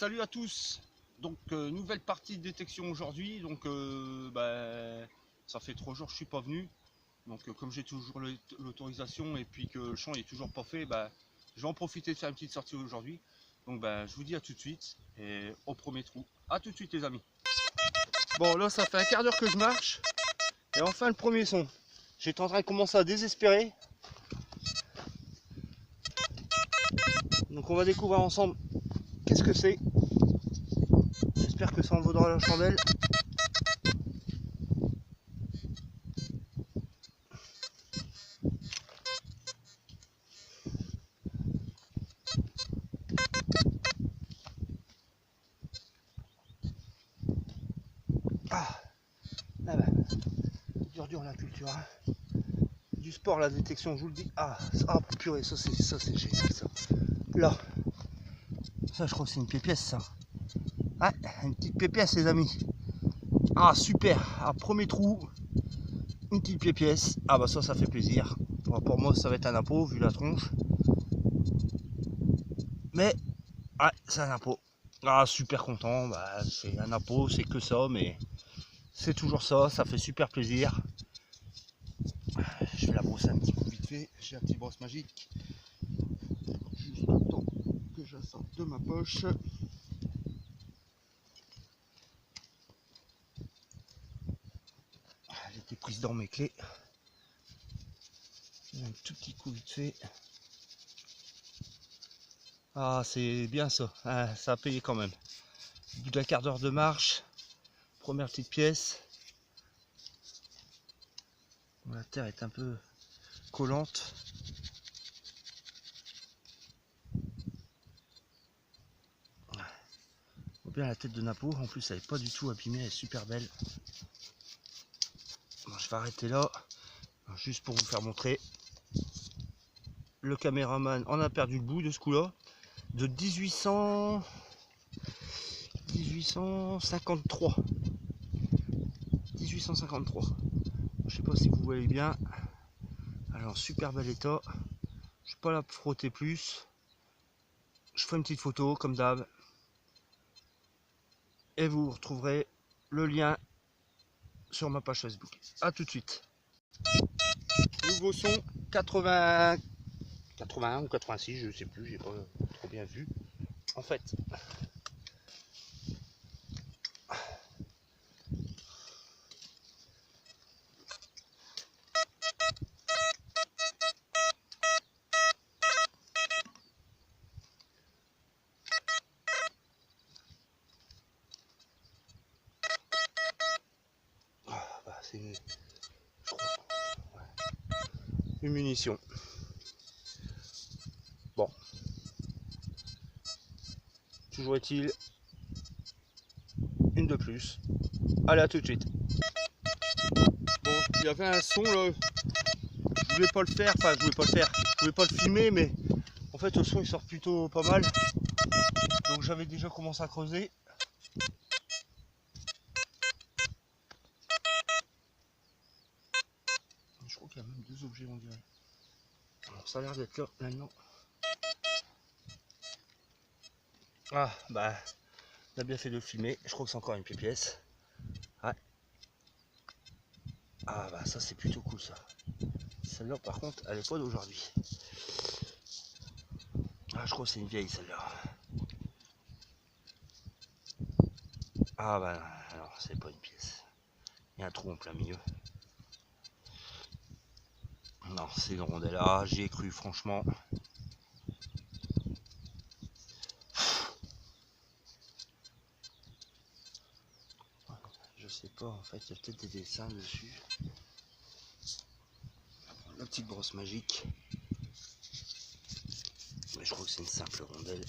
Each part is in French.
Salut à tous. Donc nouvelle partie de détection aujourd'hui. Donc ça fait 3 jours que je suis pas venu. Donc comme j'ai toujours l'autorisation et puis que le champ est toujours pas fait, je vais en profiter de faire une petite sortie aujourd'hui. Donc je vous dis à tout de suite et au premier trou. À tout de suite les amis. Bon là ça fait un quart d'heure que je marche et enfin le premier son. J'étais en train de commencer à désespérer. Donc on va découvrir ensemble qu'est-ce que c'est. J'espère que ça en vaudra la chandelle. Dur la culture. Hein. Du sport la détection, je vous le dis. Ah purée, ça c'est génial ça. Là. Ça je crois que c'est une pépièce ça. Ouais, une petite pépièce les amis. Ah super, premier trou, une petite pépièce. Ah bah ça fait plaisir. Bon, pour moi ça va être un impôt vu la tronche. Mais ouais, c'est un impôt. Ah super content, c'est un impôt, c'est que ça, mais c'est toujours ça, ça fait super plaisir. Je vais la brosser un petit coup vite fait, j'ai la petite brosse magique. Juste le temps que je la sorte de ma poche. Elle était prise dans mes clés. Un tout petit coup vite fait. Ah c'est bien ça, ah, ça a payé quand même. Au bout d'un quart d'heure de marche, première petite pièce. La terre est un peu collante. Bien la tête de Napo, en plus elle n'est pas du tout abîmée, elle est super belle. Bon, je vais arrêter là, juste pour vous faire montrer. Le caméraman en a perdu le bout de ce coup-là, de 1853. Je sais pas si vous voyez bien. Alors super bel état. Je ne vais pas la frotter plus. Je ferai une petite photo comme d'hab. Et vous retrouverez le lien sur ma page Facebook. A tout de suite. Nouveau son 81 ou 86, je sais plus, j'ai pas trop bien vu. En fait, c'est une, une munition. Bon, toujours est-il, une de plus. Allez, à tout de suite. Bon, il y avait un son là, je voulais pas le faire, je voulais pas le filmer, mais en fait le son il sort plutôt pas mal. Donc j'avais déjà commencé à creuser. Je crois qu'il y a même 2 objets on dirait. Alors, ça a l'air d'être là maintenant. Ah on a bien fait de le filmer, je crois que c'est encore une pièce. Ouais. Ah ça c'est plutôt cool ça. Celle-là par contre elle est pas d'aujourd'hui. Ah je crois que c'est une vieille celle-là. Ah alors c'est pas une pièce. Il y a un trou en plein milieu. Non c'est une rondelle. Ah j'y ai cru franchement. Je sais pas en fait, il y a peut-être des dessins dessus. La petite brosse magique. Mais je crois que c'est une simple rondelle.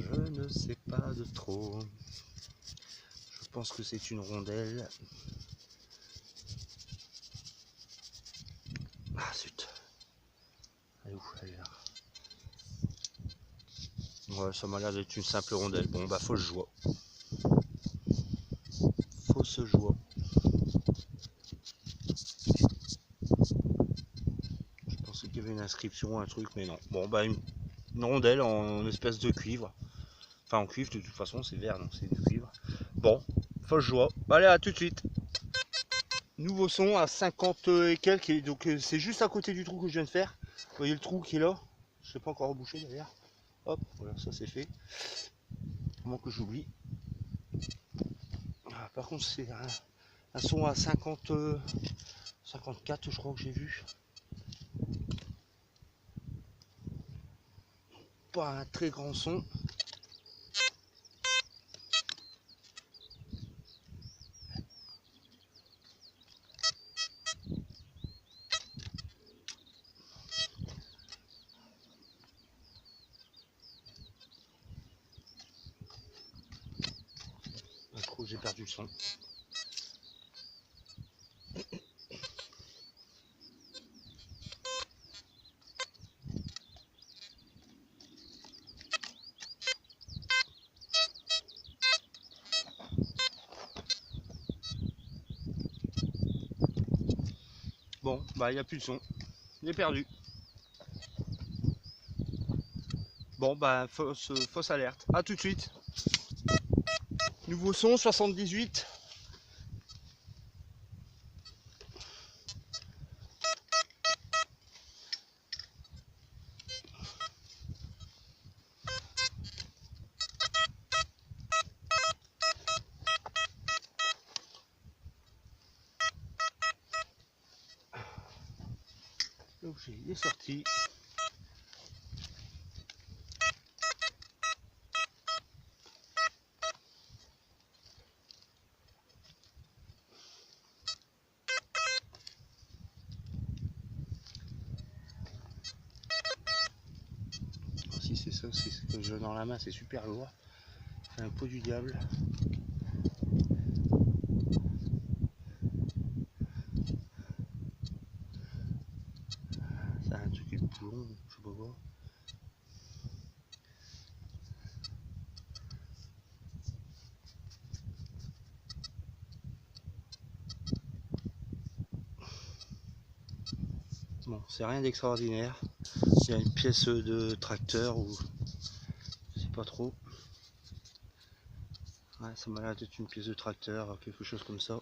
Je ne sais pas de trop. Je pense que c'est une rondelle. Ah zut. Elle est où? Elle est là. Ouais, ça m'a l'air d'être une simple rondelle. Bon faut que je joue. ce joie. Je pensais qu'il y avait une inscription, un truc, mais non. Bon, bah une rondelle en espèce de cuivre. Enfin, en cuivre, de toute façon, c'est vert, donc c'est du cuivre. Bon, fausse joie. Allez, à tout de suite. Nouveau son à 50 et quelques, donc c'est juste à côté du trou que je viens de faire. Vous voyez le trou qui est là? Je ne sais pas encore reboucher d'ailleurs. Hop, voilà, ça c'est fait. Avant que j'oublie. Ah, par contre, c'est un son à 50, 54, je crois que j'ai vu. Pas un très grand son. Pas trop, j'ai perdu le son. Bon, bah il n'y a plus de son. Il est perdu. Bon, bah fausse alerte. A tout de suite. Nouveau son, 78. L'objet est sorti. Si c'est ça, c'est ce que j'ai dans la main, c'est super lourd. C'est un pot du diable. Ça a un truc qui est plus long, je sais pas quoi. Bon, c'est rien d'extraordinaire. Il y a une pièce de tracteur ou je sais pas trop. Ouais, ça m'a l'air d'être une pièce de tracteur, quelque chose comme ça.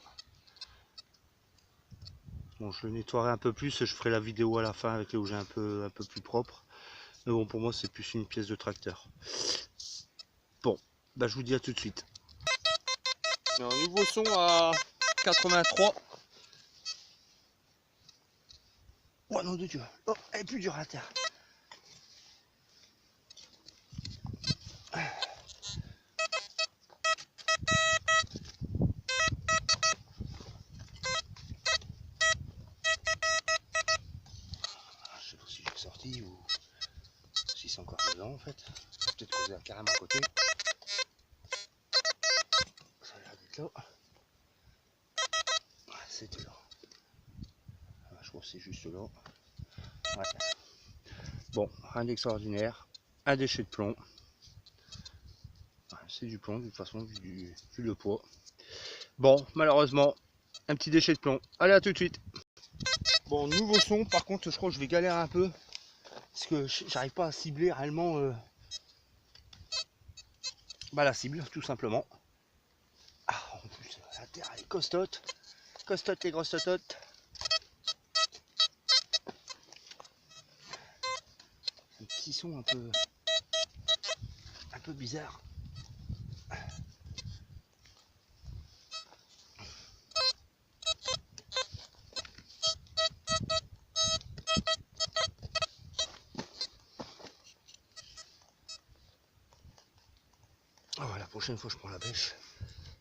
Bon, je le nettoierai un peu plus, je ferai la vidéo à la fin avec les objets un peu plus propres. Mais bon, pour moi, c'est plus une pièce de tracteur. Bon, bah, je vous dis à tout de suite. Un nouveau son à 83. Oh non de Dieu. Oh, elle est plus dure à terre. Je sais pas si j'ai sorti ou si c'est encore dedans en fait. Peut-être que c'est carrément à côté. Ça a l'air d'être là. C'était là. Je crois que c'est juste là. Ouais. Bon, rien d'extraordinaire. Un déchet de plomb. C'est du plomb, de toute façon, vu le poids. Bon, malheureusement, un petit déchet de plomb. Allez, à tout de suite. Bon, nouveau son. Par contre, je crois que je vais galérer un peu. Parce que j'arrive pas à cibler réellement la cible, tout simplement. Ah, en plus, la terre elle est costote. Costote les grosses tototes. Un petit son un peu bizarre. Oh, la prochaine fois je prends la bêche.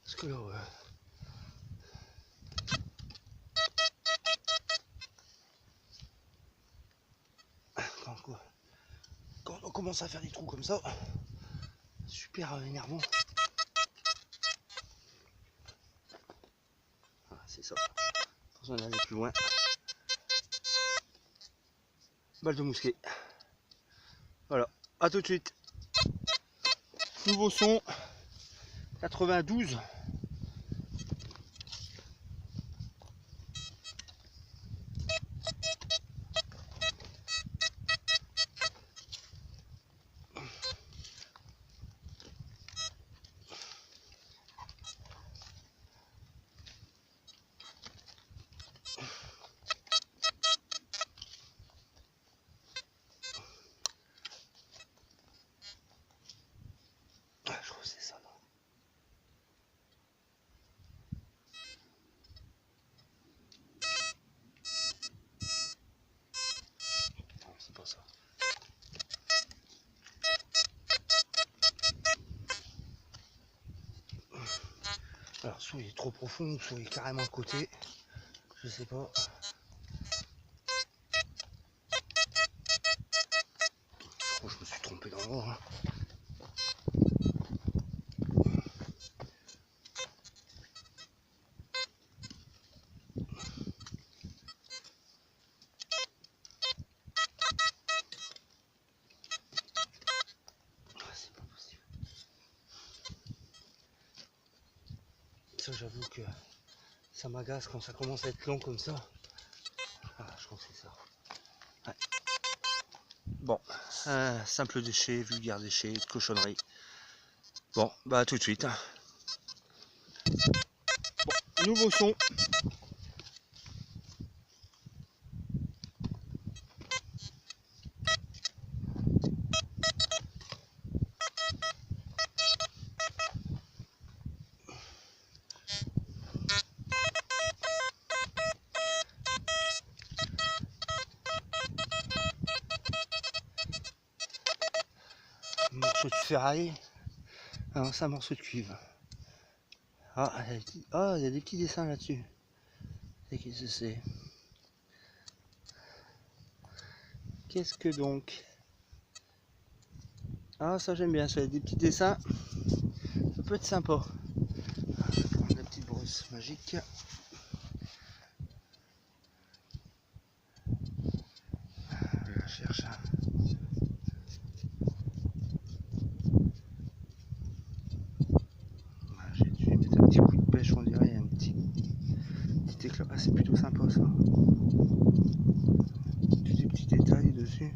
Parce que là, quand on commence à faire des trous comme ça, super énervant. Ah, c'est ça. Attention d'aller plus loin. Balle de mousquet. Voilà, à tout de suite. Nouveau son, 92. Alors soit il est trop profond, soit il est carrément à côté. Je sais pas. Je crois que je me suis trompé d'endroit. C'est pas possible. Ça j'avoue que ça m'agace quand ça commence à être long comme ça. Ah je crois que c'est ça. Ouais. Bon, simple déchet, vulgaire déchet, cochonnerie. Bon, bah à tout de suite. Nouveau son. Un morceau de ferraille. Ah non, c'est un morceau de cuivre. Ah, il y a des petits dessins là-dessus. Et qu'est-ce que c'est? Qu'est-ce que donc? Ah, ça j'aime bien, ça, des petits dessins. Ça peut être sympa. Je vais prendre la petite brosse magique. Je la cherche. J'ai dû mettre un petit coup de pêche, on dirait, un petit éclat. Ah, c'est plutôt sympa ça. Des petits détails dessus.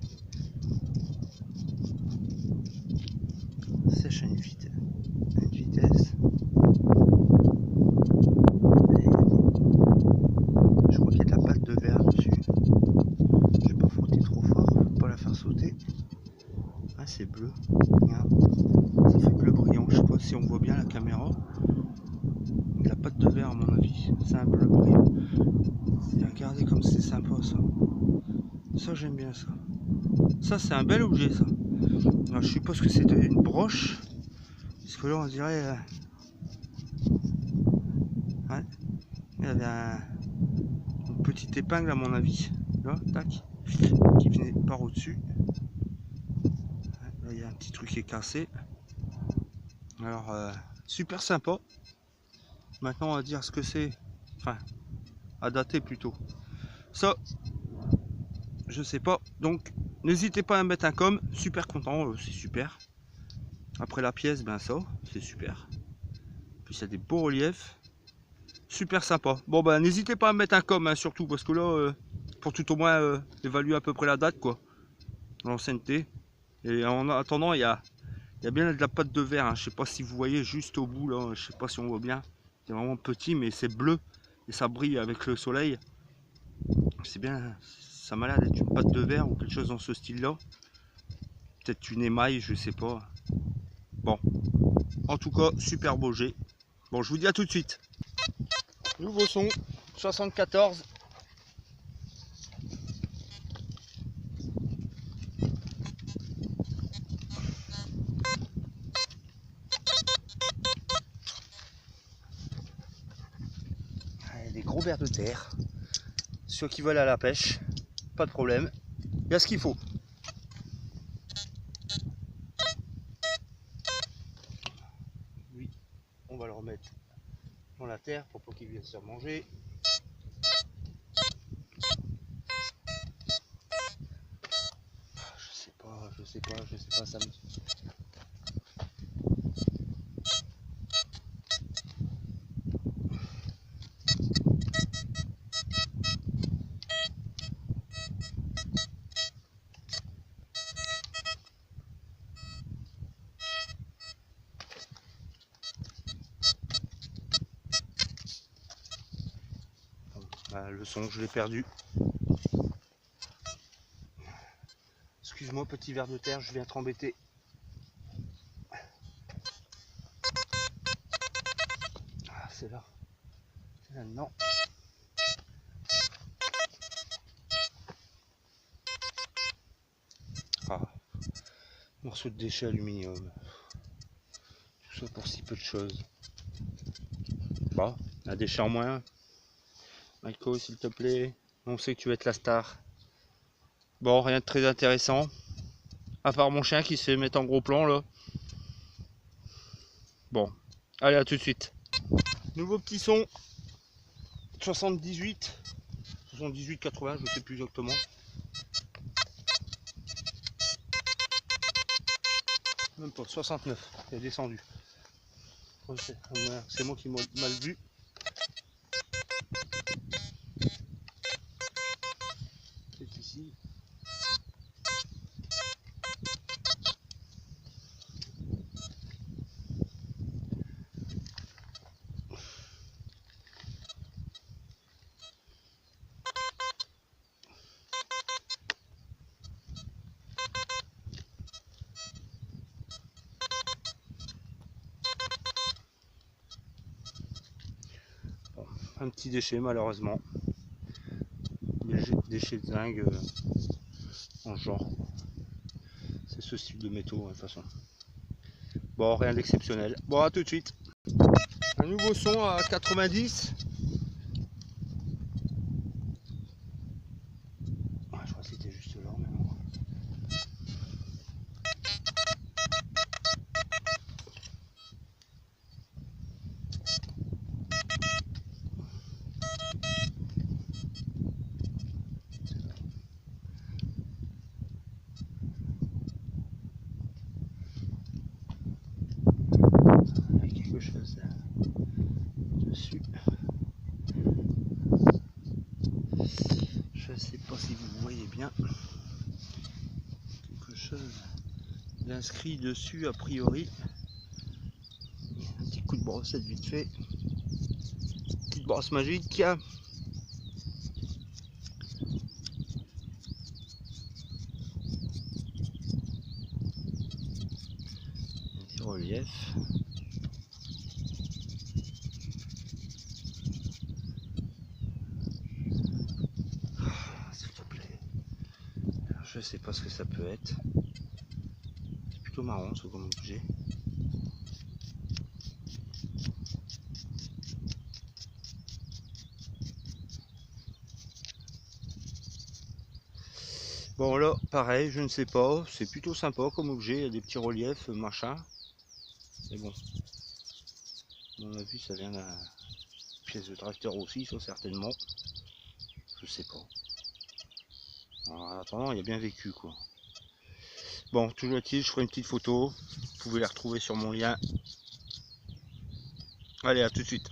Sèche à une vitesse. Je crois qu'il y a de la pâte de verre dessus. Je vais pas frotter trop fort, faut pas la faire sauter. Ah, c'est bleu. Regarde. Ça fait bleu brillant. Je sais pas si on voit bien la caméra. De la pâte de verre à mon avis. C'est un bleu brillant. Et regardez comme c'est sympa ça. Ça j'aime bien ça. Ça c'est un bel objet ça. Alors, je suppose que c'est une broche. Parce que là on dirait... Ouais. Il y avait une petite épingle à mon avis. Là, tac. Qui venait par au-dessus. Là il y a un petit truc qui est cassé. Alors super sympa. Maintenant on va dire ce que c'est. Enfin, à dater plutôt. Ça, je sais pas. Donc n'hésitez pas à mettre un com. Super content, c'est super. Après la pièce, ben ça, c'est super. Puis il y a des beaux reliefs. Super sympa. Bon ben n'hésitez pas à mettre un com hein, surtout parce que là, pour tout au moins évaluer à peu près la date quoi. L'ancienneté. Et en attendant, il y a bien de la pâte de verre. Hein. Je sais pas si vous voyez juste au bout là. Je sais pas si on voit bien. C'est vraiment petit mais c'est bleu. Et ça brille avec le soleil. C'est bien. Ça m'a l'air d'être une pâte de verre ou quelque chose dans ce style là. Peut-être une émaille, je sais pas. Bon. En tout cas, super beau jet. Bon, je vous dis à tout de suite. Nouveau son, 74. Il y a des gros vers de terre. Ceux qui veulent à la pêche, pas de problème. Il y a ce qu'il faut. Lui, on va le remettre dans la terre pour pas qu'il vienne se faire manger. Je sais pas, ça me... Le son, je l'ai perdu. Excuse-moi, petit ver de terre, je viens t'embêter. Ah, c'est là. C'est là-dedans. Ah, morceau de déchet aluminium. Tout ça pour si peu de choses. Bon, un déchet en moins. Michael, s'il te plaît. On sait que tu vas être la star. Bon, rien de très intéressant. À part mon chien qui se fait mettre en gros plan là. Bon, allez, à tout de suite. Nouveau petit son. 78. 78-80, je ne sais plus exactement. Même pas, 69. Il est descendu. C'est moi qui m'ai mal vu. C'est ici. Bon, un petit déchet malheureusement. Déchet de zinc en genre. C'est ce style de métaux de toute façon. Bon, rien d'exceptionnel. Bon, à tout de suite. Un nouveau son à 90. Ouais, je crois que c'était juste là. Mais non. Il y a quelque chose dessus. Je sais pas si vous voyez bien. Quelque chose d'inscrit dessus a priori. Un petit coup de brossette vite fait. Petite brosse magique. Des reliefs. S'il te plaît. Alors, je sais pas ce que ça peut être. C'est plutôt marrant ce comme objet. Bon là, pareil, je ne sais pas. C'est plutôt sympa comme objet. Il y a des petits reliefs, machin. Mais bon. On a vu, ça vient d'un pièce de tracteur aussi, ça certainement. Je sais pas. Alors, en attendant, il y a bien vécu quoi. Bon, toujours est-il, je ferai une petite photo. Vous pouvez la retrouver sur mon lien. Allez, à tout de suite.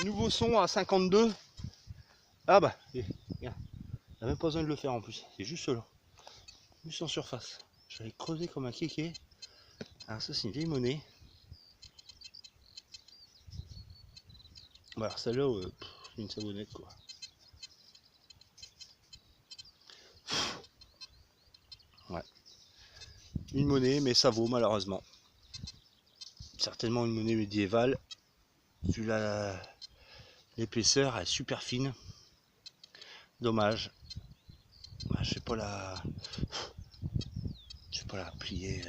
Nouveau son à 52. Ah bah, regarde. Il n'y a même pas besoin de le faire en plus. C'est juste là. Juste en surface. Je vais creuser comme un kéké. Alors ça, c'est une vieille monnaie. Voilà, celle-là, c'est une savonnette quoi. Ouais. Une monnaie, mais ça vaut malheureusement. Certainement une monnaie médiévale. Celui-là, l'épaisseur est super fine. Dommage. Je sais pas la. Je sais pas la plier.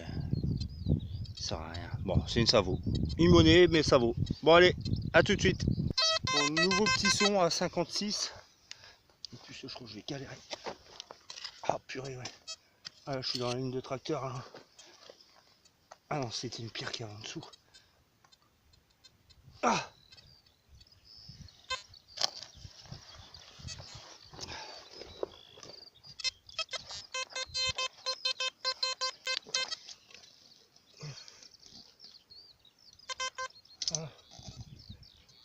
Ça sert à rien. Bon, c'est une ça vaut. Une monnaie, mais ça vaut. Bon allez, à tout de suite. Bon, nouveau petit son à 56. En plus, je crois que je vais galérer. Ah purée, ouais. Ah, je suis dans la ligne de tracteur. Hein. Ah non, c'était une pierre qui est en dessous. Ah! Ah.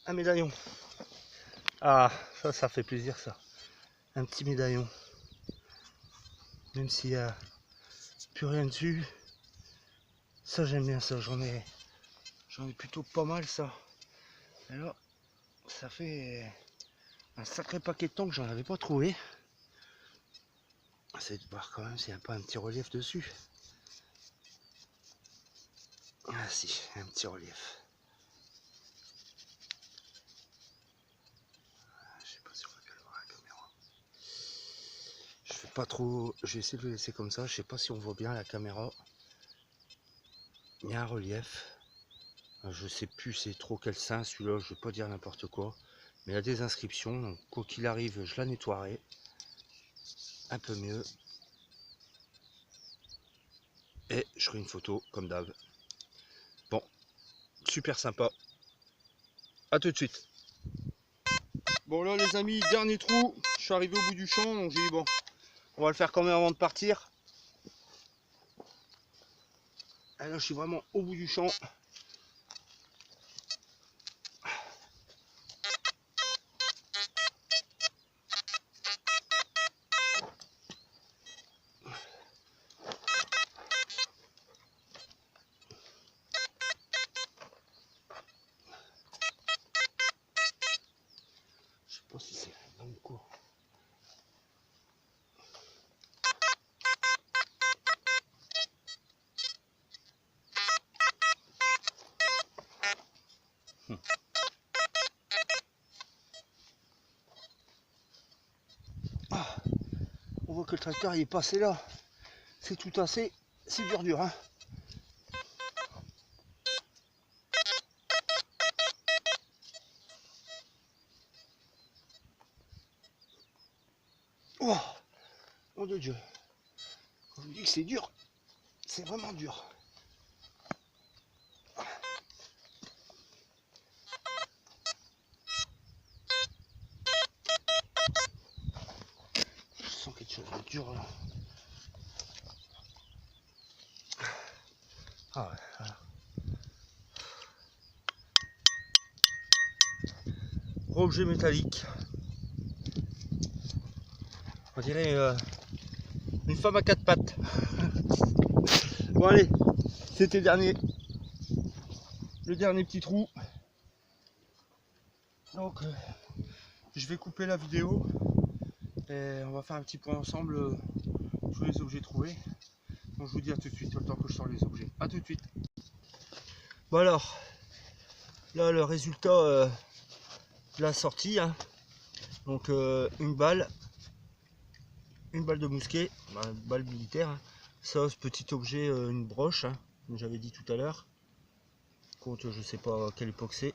Un médaillon. Ah, ça fait plaisir ça. Un petit médaillon. Même s'il n'y a plus rien dessus. Ça j'aime bien ça, j'en ai plutôt pas mal ça. Alors, ça fait un sacré paquet de temps que j'en avais pas trouvé. Essayez de voir quand même s'il n'y a pas un petit relief dessus. Ah si, un petit relief. Je sais pas si on va bien le voir à la caméra. Je fais pas trop, je vais essayer de le laisser comme ça, je sais pas si on voit bien à la caméra. Il y a un relief. Je sais plus c'est trop quel sein celui-là, je vais pas dire n'importe quoi. Mais il y a des inscriptions, donc quoi qu'il arrive, je la nettoierai un peu mieux. Et je ferai une photo comme d'hab. Bon, super sympa. À tout de suite. Bon là les amis, dernier trou. Je suis arrivé au bout du champ, donc j'ai dit bon, on va le faire quand même avant de partir. Et là je suis vraiment au bout du champ. Je sais pas si c'est là ou quoi. Ah, on voit que le tracteur il est passé là. C'est tout assez, c'est dur hein. Oh, mon Dieu. Je vous dis que c'est dur. C'est vraiment dur. Je sens quelque chose de dur là. Ah ouais, voilà. Objet métallique. On dirait une femme à quatre pattes. Bon allez, c'était le dernier petit trou. Donc je vais couper la vidéo et on va faire un petit point ensemble tous les objets trouvés. Donc je vous dis à tout de suite, le temps que je sors les objets. À tout de suite. Bon alors, là le résultat de la sortie, hein. Donc une balle de mousquet, une balle militaire. Hein. Ça, ce petit objet, une broche, hein, comme j'avais dit tout à l'heure. Compte, je sais pas à quelle époque c'est.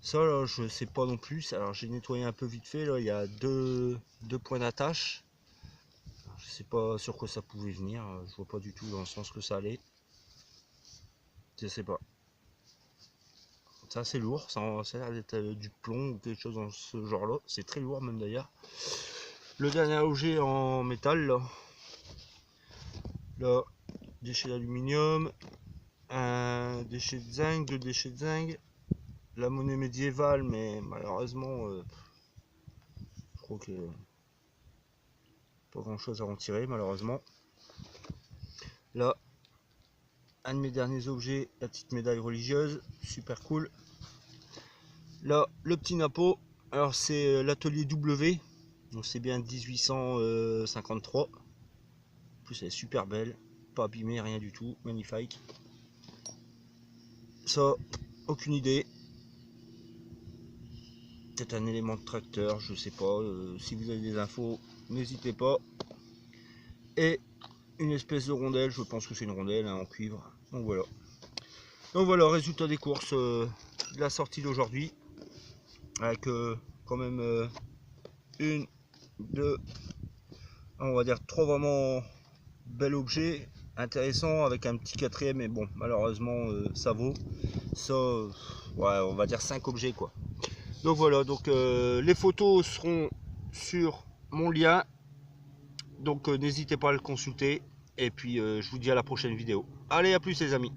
Ça, là, je sais pas non plus. Alors, j'ai nettoyé un peu vite fait. Là, il y a deux points d'attache. Je sais pas sur quoi ça pouvait venir. Je vois pas du tout dans le sens que ça allait. Je sais pas. C'est assez lourd. Ça a l'air d'être du plomb ou quelque chose dans ce genre-là. C'est très lourd même d'ailleurs. Le dernier objet en métal, là, déchet d'aluminium, un déchet de zinc, deux déchets de zinc, la monnaie médiévale, mais malheureusement, je crois que pas grand chose à en tirer, malheureusement. Là, un de mes derniers objets, la petite médaille religieuse, super cool. Là, le petit napo, alors c'est l'atelier W, donc c'est bien 1853. En plus, elle est super belle, pas abîmée, rien du tout, magnifique. Ça, aucune idée. Peut-être un élément de tracteur, je sais pas. Si vous avez des infos, n'hésitez pas. Et une espèce de rondelle, je pense que c'est une rondelle hein, en cuivre. Donc voilà. Donc voilà, résultat des courses de la sortie d'aujourd'hui. Avec quand même une, deux, on va dire trois vraiment bel objet, intéressant avec un petit quatrième, mais bon, malheureusement ça vaut. Ça, ouais, on va dire 5 objets quoi. Donc voilà, donc les photos seront sur mon lien. Donc n'hésitez pas à le consulter. Et puis je vous dis à la prochaine vidéo. Allez, à plus les amis.